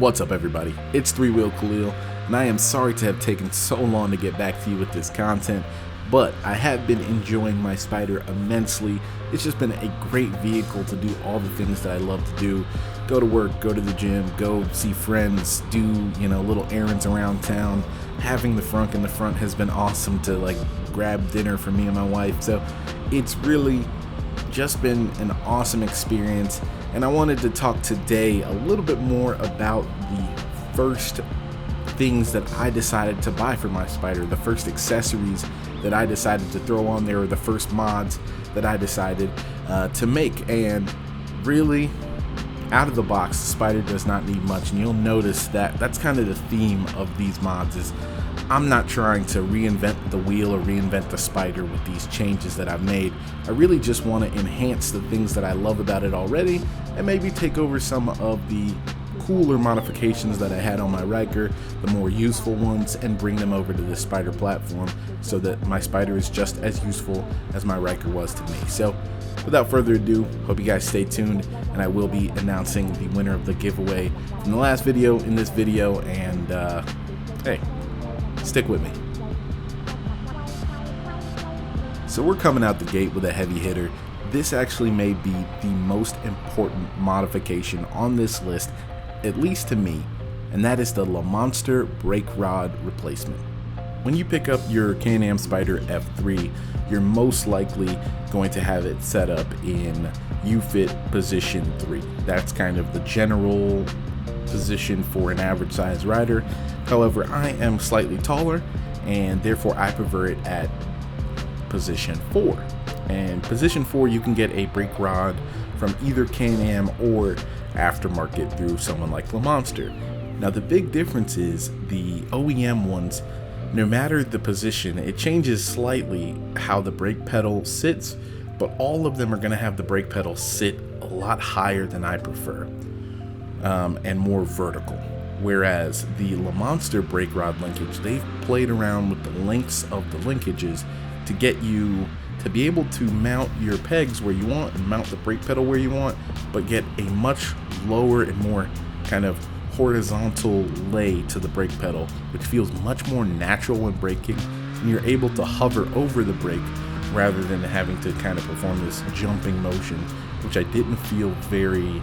What's up everybody, it's 3-Wheel Khalil, and I am sorry to have taken so long to get back to you with this content, but I have been enjoying my Spyder immensely. It's just been a great vehicle to do all the things that I love to do. Go to work, go to the gym, go see friends, do, little errands around town. Having the frunk in the front has been awesome to grab dinner for me and my wife, so it's really just been an awesome experience. And I wanted to talk today a little bit more about the first things that I decided to buy for my Spyder, the first accessories that I decided to throw on there, or the first mods that I decided to make. And really, out of the box, the Spyder does not need much, and you'll notice that that's kind of the theme of these mods. Is I'm not trying to reinvent the wheel or reinvent the Spyder with these changes that I've made. I really just want to enhance the things that I love about it already, and maybe take over some of the cooler modifications that I had on my Riker, the more useful ones, and bring them over to the Spyder platform so that my Spyder is just as useful as my Riker was to me. So without further ado, hope you guys stay tuned, and I will be announcing the winner of the giveaway from the last video in this video, and hey, stick with me. So we're coming out the gate with a heavy hitter. This actually may be the most important modification on this list, at least to me, and that is the LAMONSTER brake rod replacement. When you pick up your Can-Am Spyder F3, you're most likely going to have it set up in U-Fit position 3. That's kind of the general position for an average size rider. However, I am slightly taller, and therefore I prefer it at position 4. And position 4, you can get a brake rod from either Can-Am or aftermarket through someone like LAMONSTER. Now the big difference is the OEM ones, no matter the position, it changes slightly how the brake pedal sits, but all of them are going to have the brake pedal sit a lot higher than I prefer, and more vertical. Whereas the LAMONSTER brake rod linkage, they've played around with the lengths of the linkages to get you to be able to mount your pegs where you want and mount the brake pedal where you want, but get a much lower and more kind of horizontal lay to the brake pedal, which feels much more natural when braking, and you're able to hover over the brake rather than having to kind of perform this jumping motion, which I didn't feel very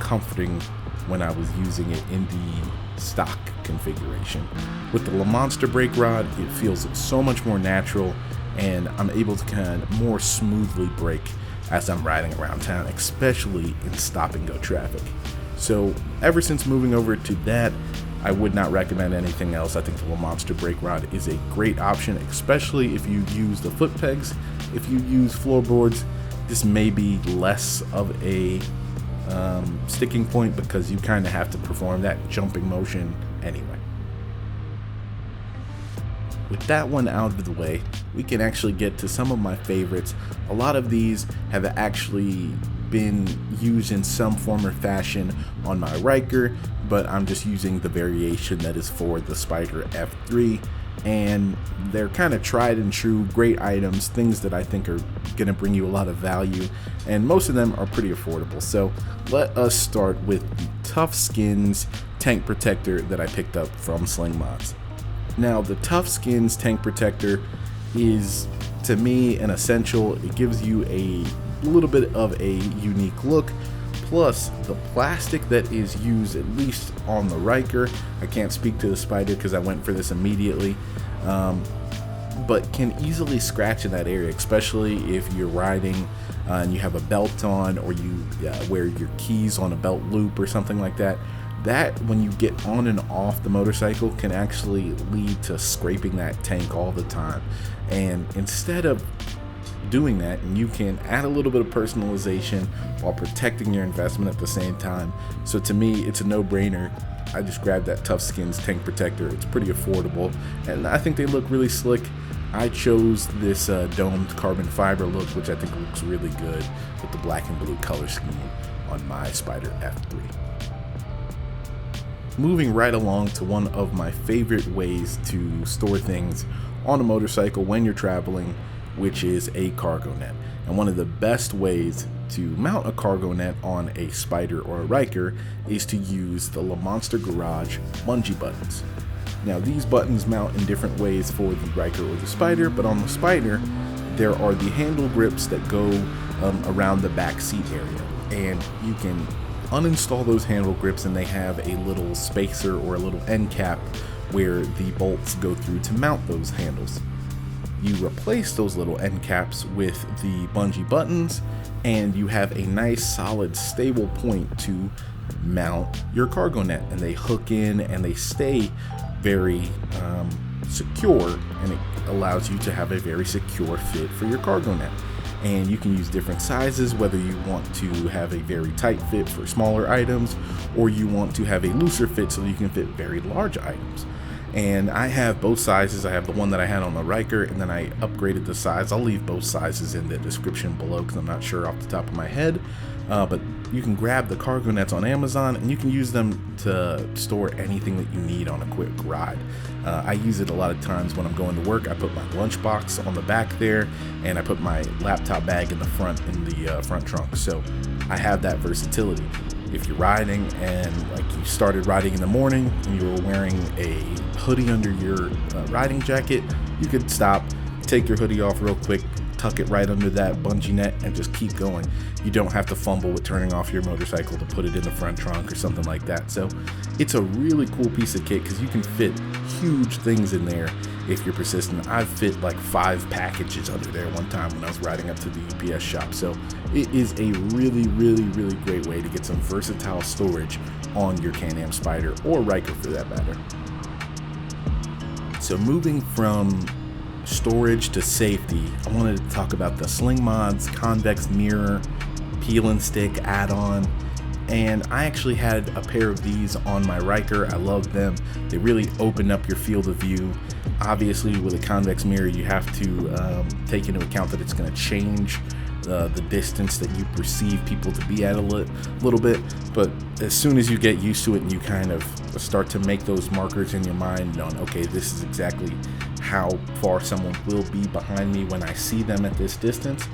comforting when I was using it in the stock configuration. With the LAMONSTER brake rod, it feels so much more natural, and I'm able to kind of more smoothly brake as I'm riding around town, especially in stop and go traffic. So ever since moving over to that, I would not recommend anything else. I think the LAMONSTER brake rod is a great option, especially if you use the foot pegs. If you use floorboards, this may be less of a sticking point, because you kind of have to perform that jumping motion anyway. With that one out of the way, we can actually get to some of my favorites. A lot of these have actually been used in some form or fashion on my Riker, but I'm just using the variation that is for the Spyder F3, and they're kind of tried and true, great items, things that I think are going to bring you a lot of value, and most of them are pretty affordable. So let us start with the TUFSKINZ tank protector that I picked up from SLINGMODS. Now the TUFSKINZ tank protector is, to me, an essential. It gives you a little bit of a unique look, plus the plastic that is used, at least on the Riker, I can't speak to the Spyder because I went for this immediately, but can easily scratch in that area, especially if you're riding and you have a belt on, or you wear your keys on a belt loop or something like that. That, when you get on and off the motorcycle, can actually lead to scraping that tank all the time. And instead of doing that, and you can add a little bit of personalization while protecting your investment at the same time. So to me, it's a no-brainer. I just grabbed that TUFSKINZ tank protector. It's pretty affordable, and I think they look really slick. I chose this domed carbon fiber look, which I think looks really good with the black and blue color scheme on my Spyder F3. Moving right along to one of my favorite ways to store things on a motorcycle when you're traveling, which is a cargo net. And one of the best ways to mount a cargo net on a Spyder or a Ryker is to use the LAMONSTER Garage bungee buttons. Now these buttons mount in different ways for the Ryker or the Spyder, but on the Spyder there are the handle grips that go around the back seat area, and you can uninstall those handle grips, and they have a little spacer or a little end cap where the bolts go through to mount those handles. You replace those little end caps with the bungee buttons, and you have a nice solid stable point to mount your cargo net, and they hook in and they stay very secure, and it allows you to have a very secure fit for your cargo net. And you can use different sizes, whether you want to have a very tight fit for smaller items, or you want to have a looser fit so you can fit very large items. And I have both sizes. I have the one that I had on the Ryker, and then I upgraded the size. I'll leave both sizes in the description below because I'm not sure off the top of my head. But you can grab the cargo nets on Amazon, and you can use them to store anything that you need on a quick ride. I use it a lot of times when I'm going to work. I put my lunchbox on the back there, and I put my laptop bag in the front front trunk. So I have that versatility. If you're riding and like you started riding in the morning and you were wearing a hoodie under your riding jacket, you could stop, take your hoodie off real quick, tuck it right under that bungee net, and just keep going. You don't have to fumble with turning off your motorcycle to put it in the front trunk or something like that. So it's a really cool piece of kit because you can fit huge things in there if you're persistent. I've fit like 5 packages under there one time when I was riding up to the UPS shop. So it is a really great way to get some versatile storage on your Can-Am Spyder or Ryker for that matter. So moving from storage to safety, I wanted to talk about the SLINGMODS convex mirror peel and stick add-on. And I actually had a pair of these on my Ryker. I love them. They really open up your field of view. Obviously with a convex mirror you have to take into account that it's going to change the distance that you perceive people to be at a little bit, but as soon as you get used to it and you kind of start to make those markers in your mind on, okay, this is exactly how far someone will be behind me when I see them at this distance,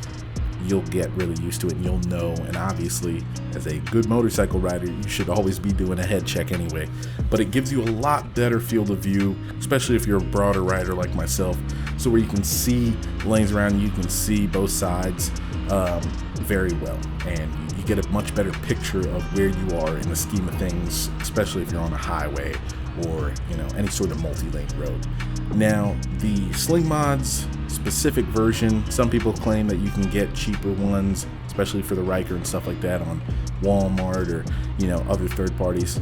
you'll get really used to it and you'll know. And obviously as a good motorcycle rider you should always be doing a head check anyway, but it gives you a lot better field of view, especially if you're a broader rider like myself, so where you can see lanes around you, can see both sides very well, and you get a much better picture of where you are in the scheme of things, especially if you're on a highway or any sort of multi-lane road. Now the SLINGMODS specific version, some people claim that you can get cheaper ones, especially for the Ryker and stuff like that, on Walmart or other third parties.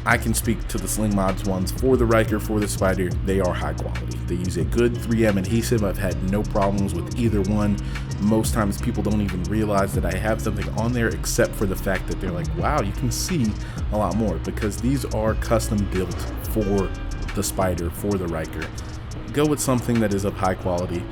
I can speak to the SLINGMODS ones for the Ryker, for the Spyder. They are high quality. They use a good 3M adhesive. I've had no problems with either one. Most times people don't even realize that I have something on there, except for the fact that they're like, wow, you can see a lot more, because these are custom built for the Spyder, for the Ryker. Go with something that is of high quality.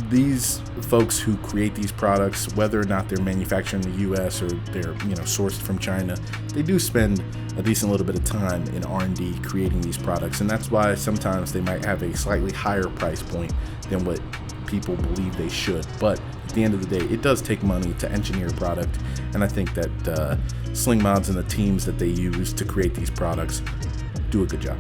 These folks who create these products, whether or not they're manufactured in the US or they're sourced from China, they do spend a decent little bit of time in R&D creating these products, and that's why sometimes they might have a slightly higher price point than what people believe they should. But at the end of the day, it does take money to engineer a product, and I think that SLINGMODS and the teams that they use to create these products do a good job.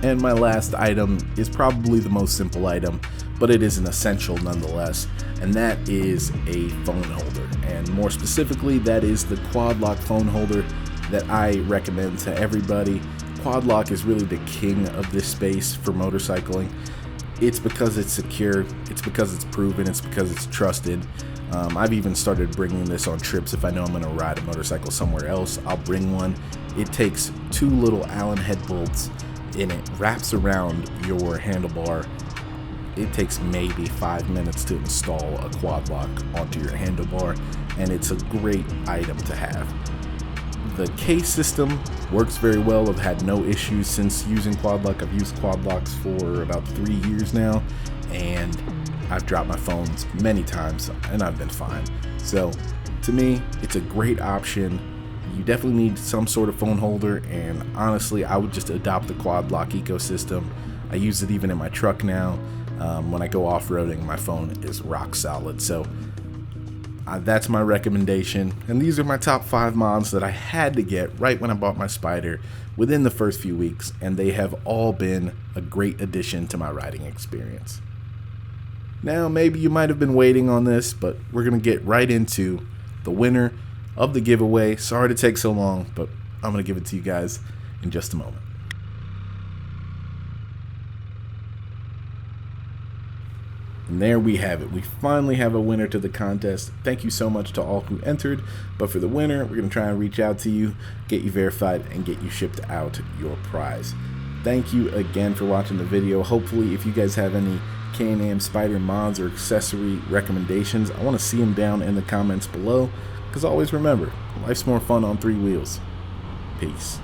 And my last item is probably the most simple item, but it is an essential nonetheless, and that is a phone holder. And more specifically, that is the QUADLOCK phone holder that I recommend to everybody. QUADLOCK is really the king of this space for motorcycling. It's because it's secure, it's because it's proven, it's because it's trusted. I've even started bringing this on trips. If I know I'm going to ride a motorcycle somewhere else, I'll bring one. It takes 2 little Allen head bolts, and it wraps around your handlebar. It takes maybe 5 minutes to install a QUADLOCK onto your handlebar, and it's a great item to have. The case system works very well. I've had no issues since using QUADLOCK. I've used QUADLOCKs for about 3 years now, and I've dropped my phones many times and I've been fine. So to me, it's a great option. You definitely need some sort of phone holder, and honestly, I would just adopt the QUADLOCK ecosystem. I use it even in my truck now. When I go off-roading, my phone is rock solid. So That's my recommendation, and these are my top 5 mods that I had to get right when I bought my Spyder within the first few weeks, and they have all been a great addition to my riding experience. Now, maybe you might have been waiting on this, but we're going to get right into the winner of the giveaway. Sorry to take so long, but I'm going to give it to you guys in just a moment. And there we have it. We finally have a winner to the contest. Thank you so much to all who entered. But for the winner, we're going to try and reach out to you, get you verified, and get you shipped out your prize. Thank you again for watching the video. Hopefully, if you guys have any Can-Am Spyder mods or accessory recommendations, I want to see them down in the comments below. Because always remember, life's more fun on 3 wheels. Peace.